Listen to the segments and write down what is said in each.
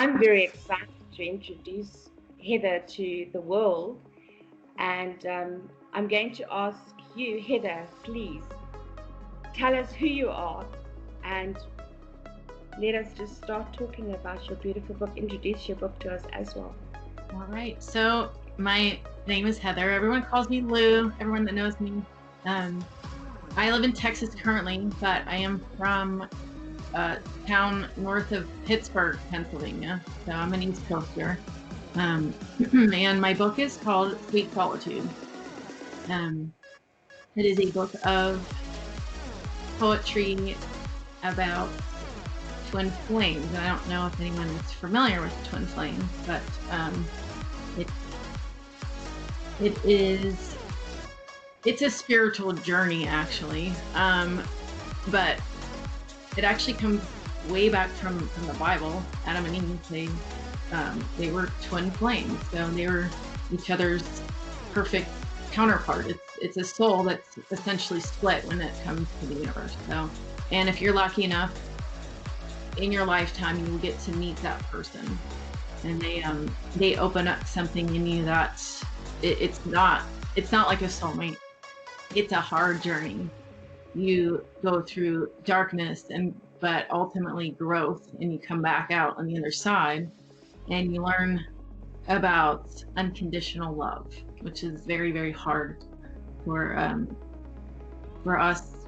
I'm very excited to introduce Heather to the world, and I'm going to ask you, Heather, please tell us who you are and let us just start talking about your beautiful book. Introduce your book to us as well. All right. So my name is Heather. Everyone calls me Lou. Everyone that knows me. I live in Texas currently, but I am from a town north of Pittsburgh, Pennsylvania. So I'm an East Coaster. And my book is called Sweet Solitude. It is a book of poetry about twin flames. And I don't know if anyone is familiar with twin flames, but it's a spiritual journey actually. But it actually comes way back from the Bible. Adam and Eve, they were twin flames, so they were each other's perfect counterpart. It's a soul that's essentially split when it comes to the universe. So, and if you're lucky enough in your lifetime, you will get to meet that person, and they open up something in you that it's not like a soulmate. It's a hard journey. You go through darkness but ultimately growth, and you come back out on the other side and you learn about unconditional love, which is very, very hard for us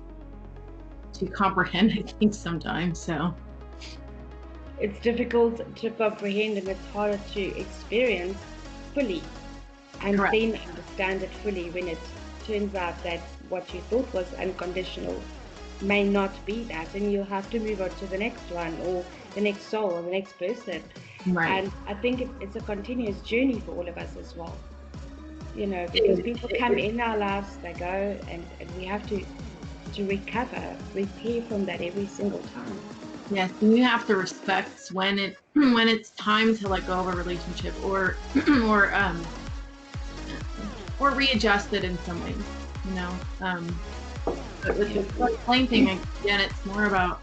to comprehend, I think, sometimes. So it's difficult to comprehend, and it's harder to experience fully, and correct. Then understand it fully when it turns out that what you thought was unconditional may not be that, and you'll have to move on to the next one, or the next soul, or the next person. Right. And I think it's a continuous journey for all of us as well, because people come in our lives, they go, and we have to repair from that every single time. Yes, and you have to respect when it's time to let go of a relationship, or or readjust it in some ways, But with the flame thing, again, it's more about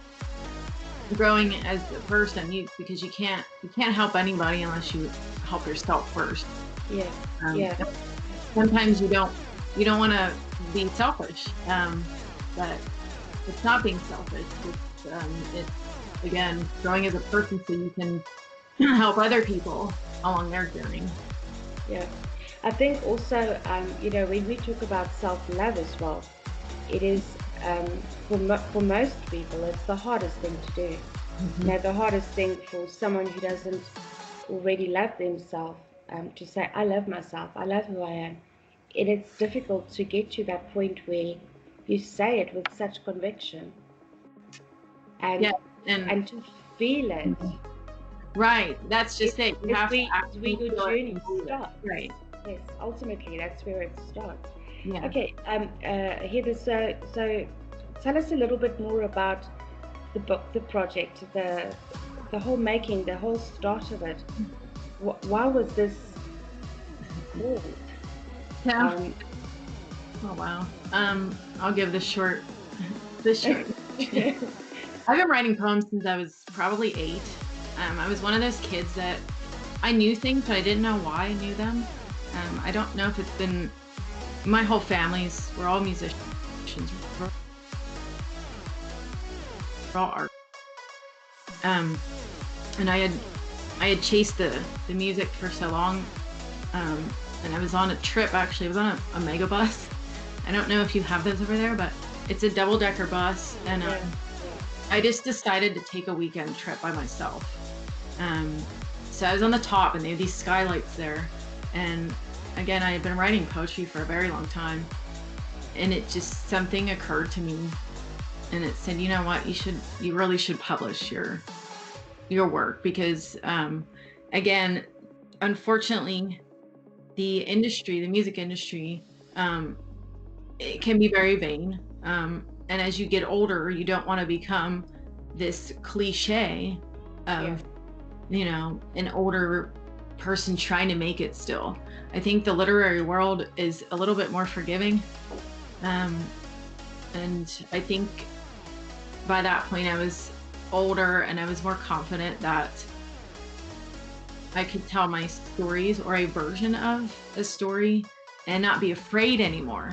growing as a person, because you can't help anybody unless you help yourself first. Yeah. Sometimes you don't want to be selfish, but it's not being selfish. It's again growing as a person so you can help other people along their journey. Yeah, I think also when we talk about self-love as well, it is for most people it's the hardest thing to do. Mm-hmm. The hardest thing for someone who doesn't already love themselves, to say, I love myself, I love who I am. And it's difficult to get to that point where you say it with such conviction, and to feel it. Right, that's just it. You have to actually where your journey starts. Right. Yes, ultimately that's where it starts. Yeah. Okay, Heather, so tell us a little bit more about the book, the project, the whole making, the whole start of it. Why was this called? Yeah. Oh wow. I'll give this short. I've been writing poems since I was probably 8. I was one of those kids that I knew things, but I didn't know why I knew them. I don't know if it's been my whole family's. We're all musicians. We're all art. And I had chased the music for so long. And I was on a trip, actually. I was on a mega bus. I don't know if you have those over there, but it's a double-decker bus. And I just decided to take a weekend trip by myself. So I was on the top, and they had these skylights there. And again, I had been writing poetry for a very long time. And it just, something occurred to me. And it said, you know what, you really should publish your work, because again, unfortunately, the music industry, it can be very vain. And as you get older, you don't want to become this cliche of, an older person trying to make it still. I think the literary world is a little bit more forgiving. And I think by that point I was older and I was more confident that I could tell my stories or a version of a story and not be afraid anymore.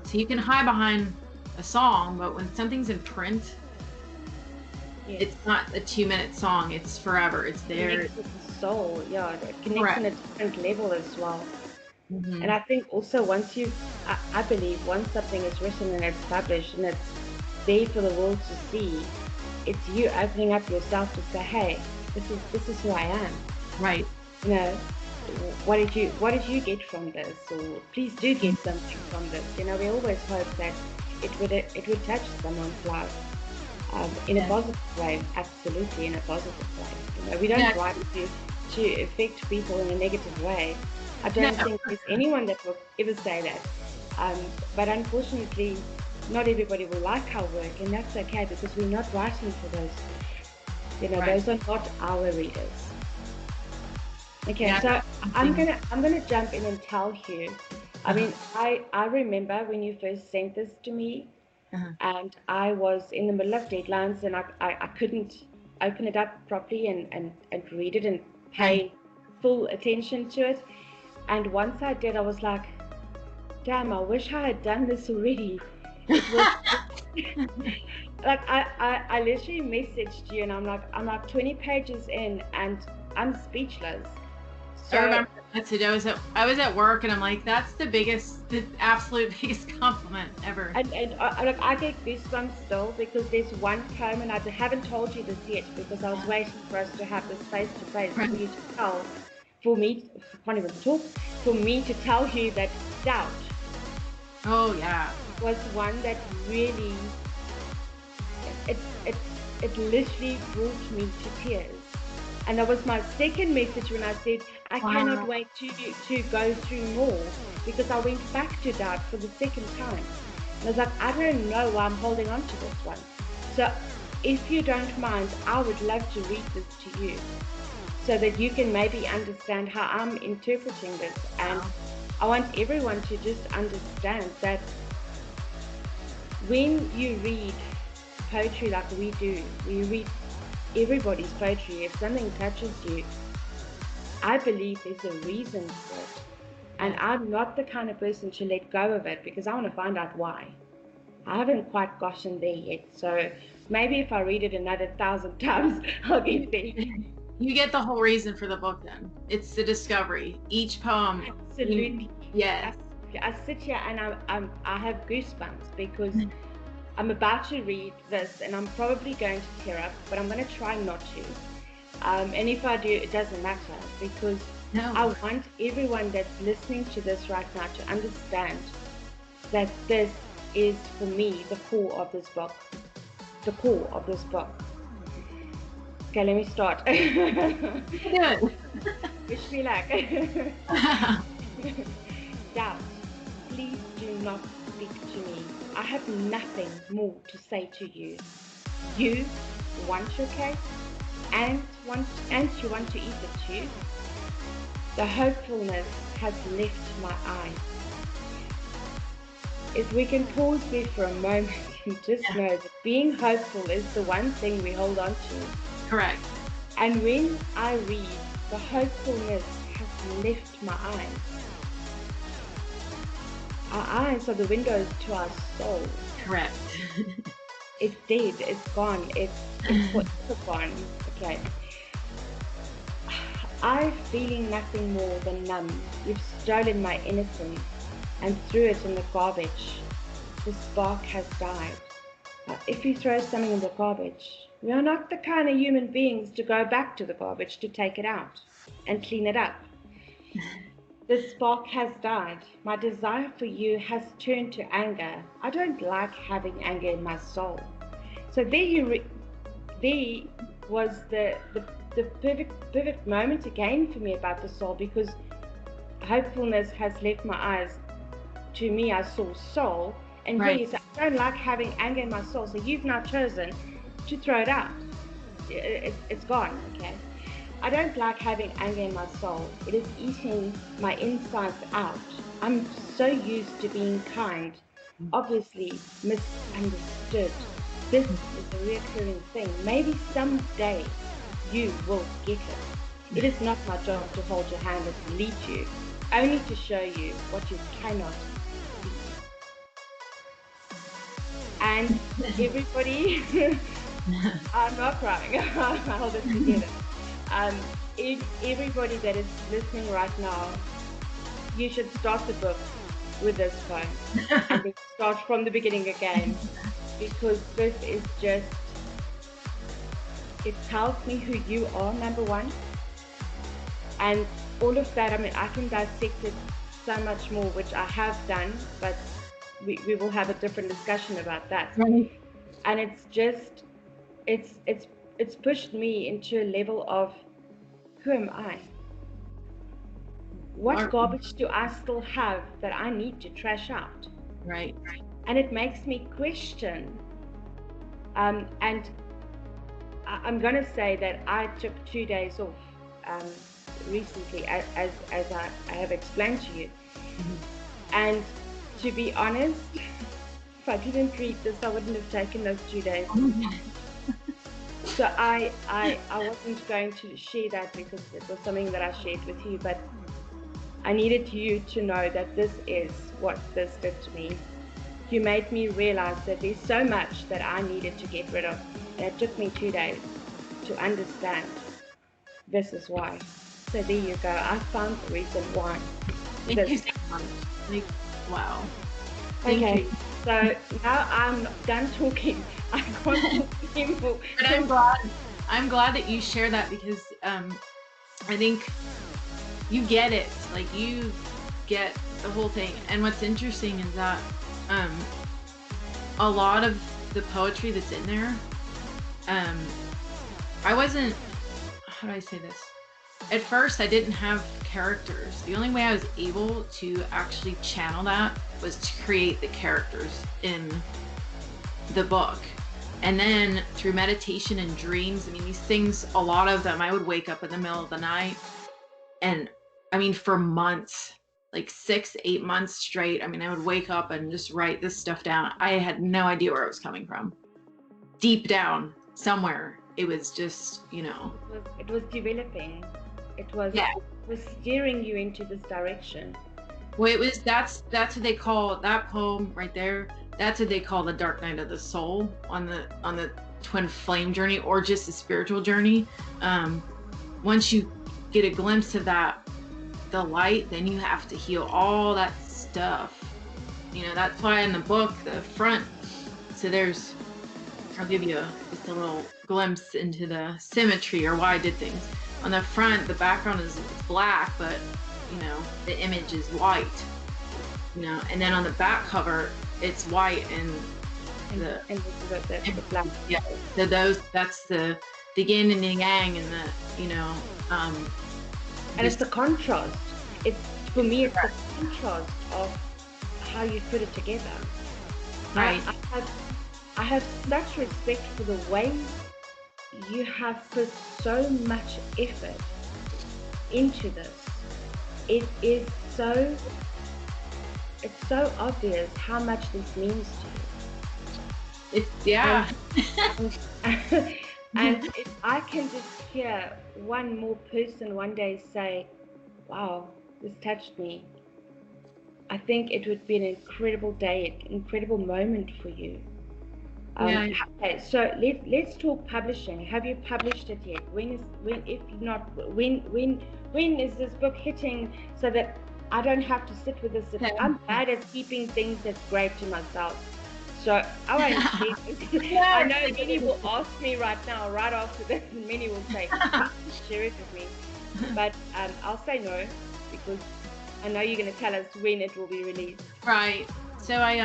So you can hide behind a song, but when something's in print, Yes. it's not a 2-minute song. It's forever. It's there. Connects with the soul. Yeah, it connects on Correct. a different level as well. And Hmm. I think also I believe once something is written and it's published and it's there for the world to see, it's you opening up yourself to say, hey, this is who I am. Right. You know, what did you get from this? Or please do get something from this. You know, we always hope that it would touch someone's life in a Yeah. positive way. Absolutely, in a positive way. You know, we Yeah. don't write to affect people in a negative way. I No. don't think there's anyone that will ever say that. But unfortunately, not everybody will like our work, and that's okay because we're not writing for those. You know, Right. those are not our readers. Okay, Yeah. so That's I'm something. gonna I'm gonna jump in and tell you. I Uh-huh. mean, I remember when you first sent this to me, Uh-huh. and I was in the middle of deadlines, and I couldn't open it up properly and read it and Right. pay full attention to it. And once I did, I was like, damn, I wish I had done this already. It was like I literally messaged you, and I'm like 20 pages in, and I'm speechless. I So remember the message. I was at work, and I'm like, that's the absolute biggest compliment ever. and look, I get goosebumps still because there's one poem, and I haven't told you this yet because I was Yeah. waiting for us to have this face to face for Right. you to tell, for me, I can't even talk, for me to tell you that doubt Oh yeah. was one that really, it, it, it literally brought me to tears. And that was my second message when I said, I cannot Wow. wait to go through more because I went back to doubt for the second time. And I was like, I don't know why I'm holding on to this one. So if you don't mind, I would love to read this to you so that you can maybe understand how I'm interpreting this. And Wow. I want everyone to just understand that when you read poetry like we do, we read everybody's poetry. If something touches you, I believe there's a reason for it. And Yes. I'm not the kind of person to let go of it because I want to find out why. I haven't quite gotten there yet. So maybe if I read it another 1,000 times, I'll get there. You get the whole reason for the book then. It's the discovery. Each poem. Absolutely. Yes. I sit here and I have goosebumps because I'm about to read this and I'm probably going to tear up, but I'm going to try not to. And if I do, it doesn't matter because I No. want everyone that's listening to this right now to understand that this is, for me, the core of this book. The core of this book. Okay, let me start. Do Wish me luck. it. Doubt, please do not speak to me. I have nothing more to say to you. You want your cake and you want to eat it too. The hopefulness has left my eyes. If we can pause there for a moment and just Yeah. know that being hopeful is the one thing we hold on to. Correct. And when I read, the hopefulness has left my eyes. Our eyes are the windows to our soul. Correct. It's dead, it's gone, it's forever gone. Okay. I feeling nothing more than numb. You've stolen my innocence and threw it in the garbage. The spark has died. Now, if you throw something in the garbage, we are not the kind of human beings to go back to the garbage to take it out and clean it up. The spark has died. My desire for you has turned to anger. I don't like having anger in my soul. So there was the perfect moment again for me about the soul because hopefulness has left my eyes. To me, I saw soul, and here Right. you say, I don't like having anger in my soul. So you've now chosen to throw it out. It's gone, okay? I don't like having anger in my soul. It is eating my insides out. I'm so used to being kind, obviously misunderstood. This is a recurring thing. Maybe someday you will get it. It is not my job to hold your hand and to lead you, only to show you what you cannot be. And everybody, I'm not crying, I'll hold it together. Everybody that is listening right now, you should start the book with this poem and then start from the beginning again, because this is just, it tells me who you are, number one, and all of that. I mean, I can dissect it so much more, which I have done, but we will have a different discussion about that. Right. And it's just, it's pushed me into a level of, who am I? What garbage do I still have that I need to trash out? Right. And it makes me question. And I'm going to say that I took 2 days off recently, as I have explained to you. Mm-hmm. And to be honest, if I didn't read this, I wouldn't have taken those 2 days. So I wasn't going to share that because it was something that I shared with you, but I needed you to know that this is what this did to me. You made me realize that there's so much that I needed to get rid of, and it took me 2 days to understand this is why. So there you go. I found the reason why. Thank you so much. Like, wow. Thank Okay. you. So now I'm done talking. I can't talk anymore. But I'm glad that you share that, because I think you get it. Like, you get the whole thing. And what's interesting is that a lot of the poetry that's in there, I wasn't, how do I say this? At first, I didn't have characters. The only way I was able to actually channel that was to create the characters in the book. And then through meditation and dreams, I mean, these things, a lot of them, I would wake up in the middle of the night, and I mean, for months, like 6-8 months straight, I mean, I would wake up and just write this stuff down. I had no idea where it was coming from. Deep down, somewhere, it was just, you know. It was developing. It was steering you into this direction. Well, that's what they call that poem right there. That's what they call the dark night of the soul on the twin flame journey, or just the spiritual journey. Once you get a glimpse of that, the light, then you have to heal all that stuff. You know, that's why in the book, the front, so I'll give you just a little glimpse into the symmetry, or why I did things. On the front, the background is black, but you know, the image is white. You know, and then on the back cover, it's white and the black. Yeah. So that's the yin and the yang, and the, you know, and it's the contrast. It's, for me, it's the contrast of how you put it together. Right. I have such respect for the way you have put so much effort into this. It's so obvious how much this means to you. And if I can just hear one more person one day say, wow, this touched me, I think it would be an incredible day, an incredible moment for you. Okay, so let's talk publishing. Have you published it yet? When is this book hitting, so that I don't have to sit with this? I'm bad at keeping things that's great to myself. So I won't share. I know many will ask me right now, right after this, and many will say, please share it with me. But I'll say no, because I know you're going to tell us when it will be released. Right. So I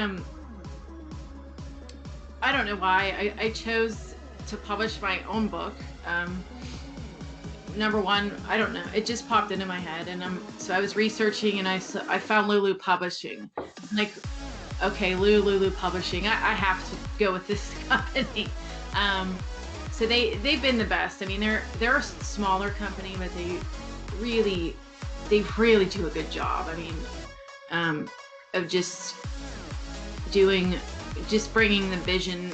don't know why I chose to publish my own book. Number one, I don't know. It just popped into my head, and so I was researching, and I found Lulu Publishing. I'm like, okay, Lulu Publishing. I have to go with this company. So they've been the best. I mean, they're a smaller company, but they really do a good job. I mean, of just bringing the vision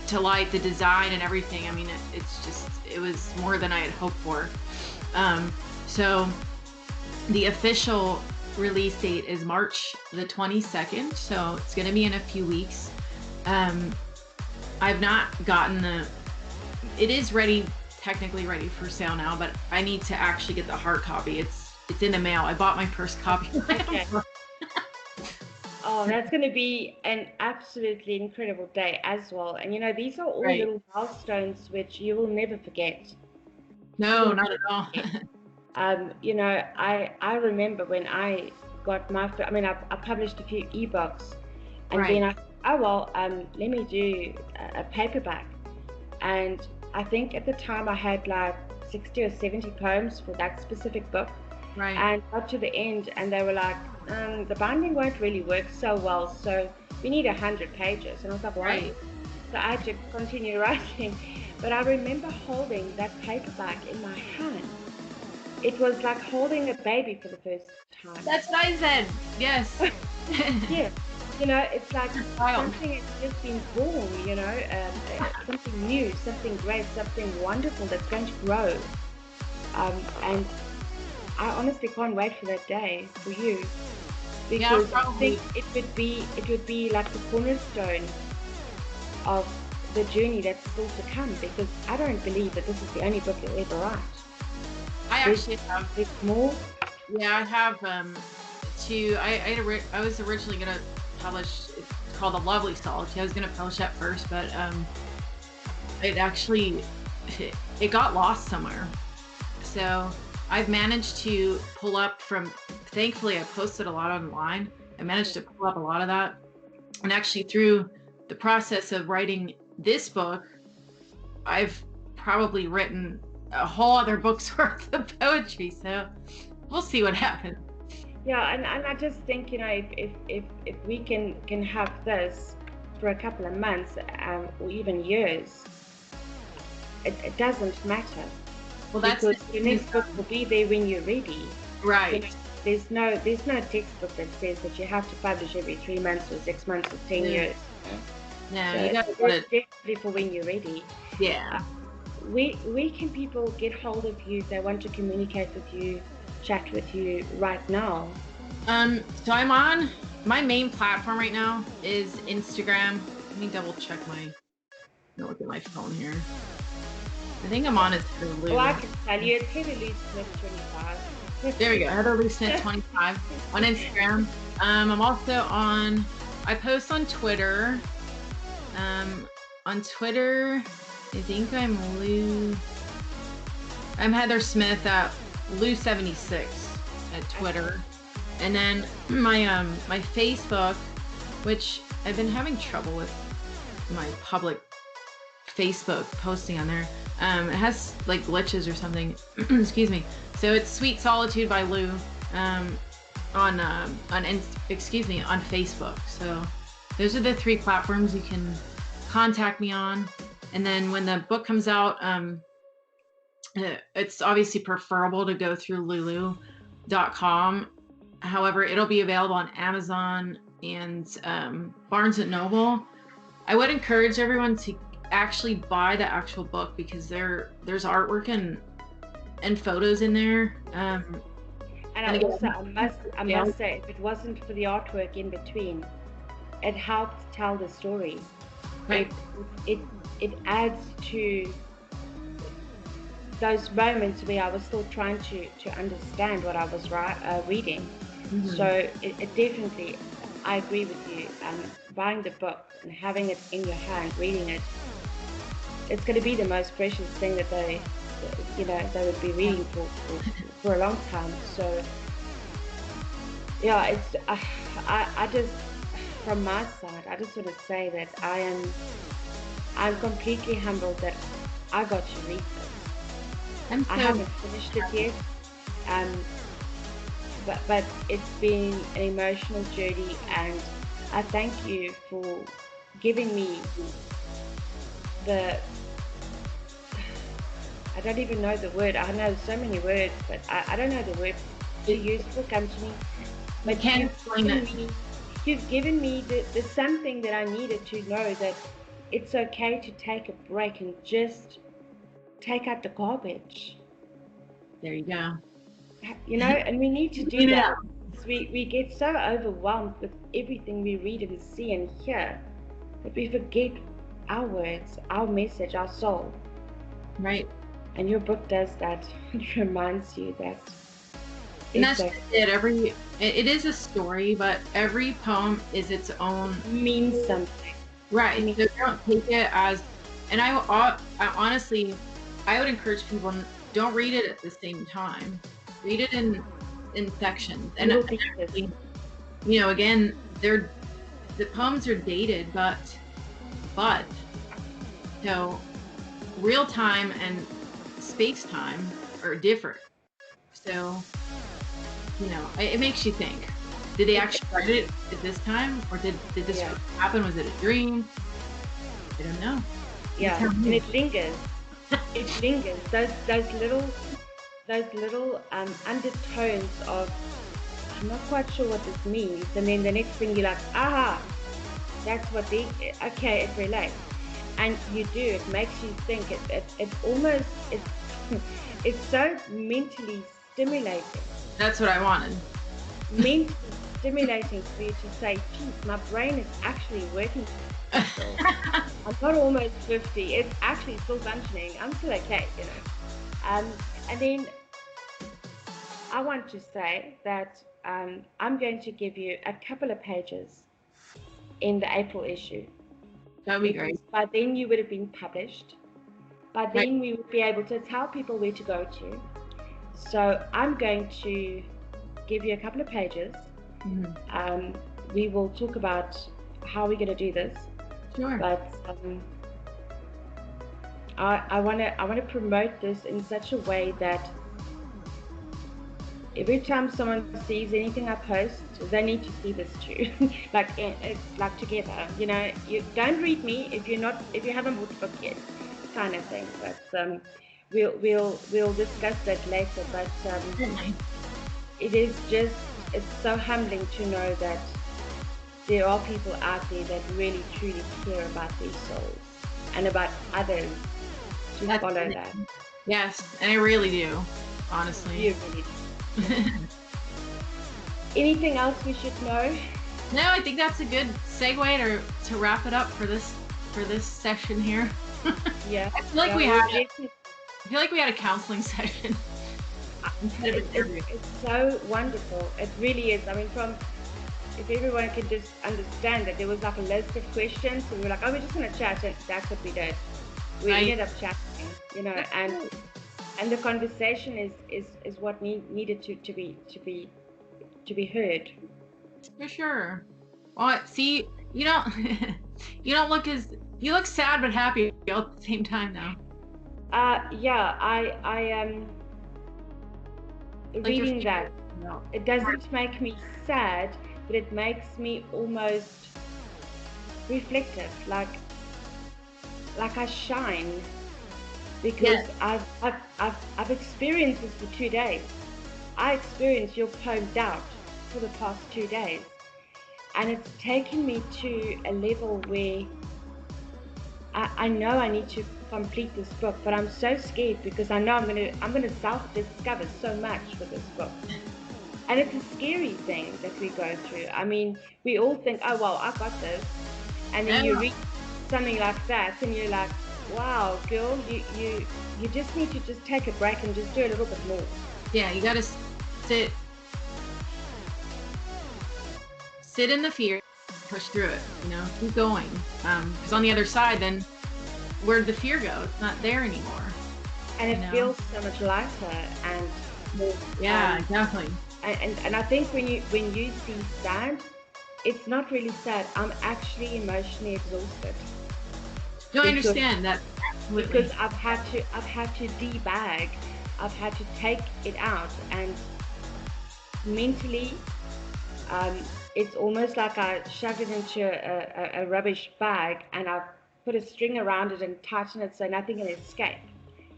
to light, the design and everything. I mean, it was more than I had hoped for. So the official release date is March the 22nd. So it's going to be in a few weeks. I've not gotten it is ready, technically ready for sale now, but I need to actually get the hard copy. It's in the mail. I bought my first copy. Okay. Oh, that's going to be an absolutely incredible day as well. And these are all little milestones which you will never forget. No, not at all. I remember when I got I published a few ebooks, and then I thought, oh well, let me do a paperback. And I think at the time I had like 60 or 70 poems for that specific book. Right. And got to the end, and they were like, the binding won't really work so well, so we need 100 pages. And I was like, right. So I had to continue writing. But I remember holding that paperback in my hand. It was like holding a baby for the first time. That's what I said. Yes. Yeah. It's like something has just been born, something new, something great, something wonderful that's going to grow. And I honestly can't wait for that day for you, because I think it would be like the cornerstone of the journey that's still to come, because I don't believe that this is the only book you'll ever write. I have. There's more. Yeah, I have I was originally gonna publish. It's called A Lovely Solitude. I was gonna publish that first, but it got lost somewhere. So I've managed to pull up thankfully I posted a lot online. I managed to pull up a lot of that. And actually through the process of writing this book, I've probably written a whole other book's worth of poetry. So we'll see what happens. Yeah, and I just think, if we can have this for a couple of months or even years, it doesn't matter. Well, because your next book will be there when you're ready. Right. There's no textbook that says that you have to publish every 3 months or 6 months or 10 years. No, so you got it's definitely for when you're ready. Yeah. Where can people get hold of you if they want to communicate with you, chat with you right now? So I'm on my main platform right now is Instagram. Let me double check look at my phone here. I think I'm on it through Lue. Well, I can tell you, it's Heather Lue Smith 25. There we go, Heather Lue Smith 25 on Instagram. I'm also I post on Twitter. On Twitter, I think I'm Heather Smith at Lue76 at Twitter. And then my Facebook, which I've been having trouble with my public Facebook posting on there. It has like glitches or something. Excuse me. So it's Sweet Solitude by Lue on Facebook. So those are the 3 platforms you can contact me on. And then when the book comes out, it's obviously preferable to go through lulu.com. However, it'll be available on Amazon and Barnes & Noble. I would encourage everyone to actually buy the actual book, because there's artwork and photos in there. And I must say, if it wasn't for the artwork in between, it helped tell the story. Right. It adds to those moments where I was still trying to understand what I was reading. Mm-hmm. So it definitely, I agree with you. Buying the book and having it in your hand, reading it, it's going to be the most precious thing that they would be reading for a long time. So yeah, it's I just, from my side, I just want to say that I'm completely humbled that I got to read this. I haven't finished it yet, but it's been an emotional journey, and I thank you for giving me I don't even know the word. I know so many words, but I don't know the word to use to come to me. But you've given me the something that I needed to know, that it's okay to take a break and just take out the garbage. There you go. You know, and we need to do Clean it that. up. We get so overwhelmed with everything we read and see and hear that we forget our words, our message, our soul. Right. And your book does that. It reminds you that. And that's just it. It is a story, but every poem is its own. Means something. Right. So don't take it as, and I honestly, I would encourage people, don't read it at the same time. Read it in sections. And actually, you know, again, the poems are dated, but you know, real time and space time are different. So, you know, it makes you think. Did they actually write it at this time, or did this really happen? Was it a dream? I don't know. Yeah, and it lingers. It lingers. Those little undertones of, I'm not quite sure what this means, and then the next thing you're like, aha, that's what okay, it relates, and you do. It makes you think. It almost it's so mentally stimulating. That's what I wanted. Mentally stimulating for you to say, geez, my brain is actually working. I'm not almost 50. It's actually still functioning. I'm still okay, you know. And then I want to say that I'm going to give you a couple of pages in the April issue. That would be great. By then you would have been published. By then we would be able to tell people where to go to. So I'm going to give you a couple of pages. Mm-hmm. We will talk about how we're going to do this. Sure. But I want to promote this in such a way that every time someone sees anything I post, they need to see this too. like together, you know. You don't read me if you haven't bought the book yet, kind of thing. But we'll discuss that later. But it's so humbling to know that there are people out there that really truly care about their souls and about others to follow that. Yes, and I really do, honestly. You really do. Anything else we should know? No, I think that's a good segue to wrap it up for this session here. Yeah. I feel like we had a counseling session. It's so wonderful. It really is. I mean, if everyone could just understand that there was like a list of questions, and we were like, oh, we're just going to chat, and that's what we did. We ended up chatting, you know, and the conversation is what needed to be heard. For sure. Well, see, you look sad but happy all at the same time now. Yeah, I am reading that. No. It doesn't make me sad, but it makes me almost reflective, like I shine, because I've experienced this for 2 days. I experienced your poem Doubt for the past 2 days, and it's taken me to a level where I know I need to complete this book, but I'm so scared because I know I'm gonna self-discover so much with this book. And it's a scary thing that we go through. I mean, we all think, oh well, I got this, and then you read something like that, and you're like, wow, girl, you just need to just take a break and just do a little bit more. Yeah, you gotta sit in the fear, push through it, you know, keep going. Because on the other side, then where'd the fear go? It's not there anymore. And it feels so much lighter and more. Yeah, definitely. And I think when you see sad, it's not really sad. I'm actually emotionally exhausted. No, I understand that. Because I've had to debag, I've had to take it out, and mentally, it's almost like I shoved it into a rubbish bag and I've put a string around it and tightened it so nothing can escape.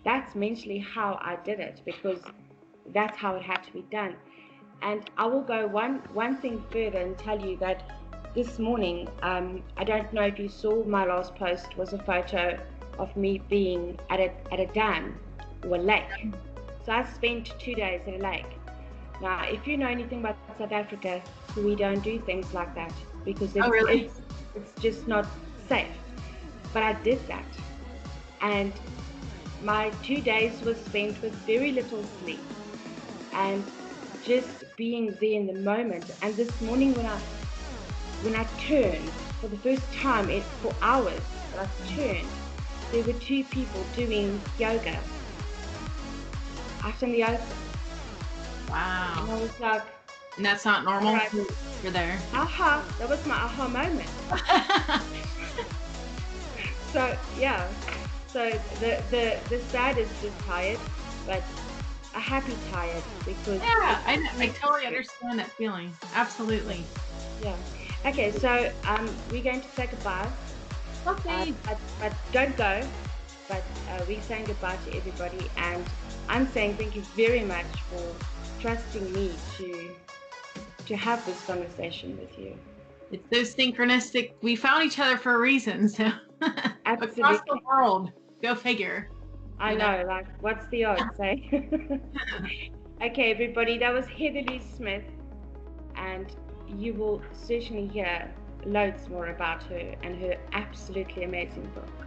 That's mentally how I did it, because that's how it had to be done. And I will go one thing further and tell you that this morning, I don't know if you saw my last post, was a photo of me being at a dam or a lake. So I spent 2 days at a lake. Now, if you know anything about South Africa, we don't do things like that because Oh, really? it's just not safe. But I did that, and my 2 days was spent with very little sleep and just being there in the moment. And this morning when I turned for the first time for hours, I turned, there were two people doing yoga out in the open. Wow. And I was like, And that's not normal right, for there. aha, that was my aha moment. So yeah, so the sad is just tired, but a happy tired because Yeah, I totally understand that feeling. Absolutely. yeah. Okay, so we're going to say goodbye, Okay. but don't go. But we're saying goodbye to everybody, and I'm saying thank you very much for trusting me to have this conversation with you. It's so synchronistic. We found each other for a reason, so across the Absolutely. world. Go figure. I You know. know, like, what's the odds, eh? Okay, everybody, that was Heather Lue Smith, and you will certainly hear loads more about her and her absolutely amazing book.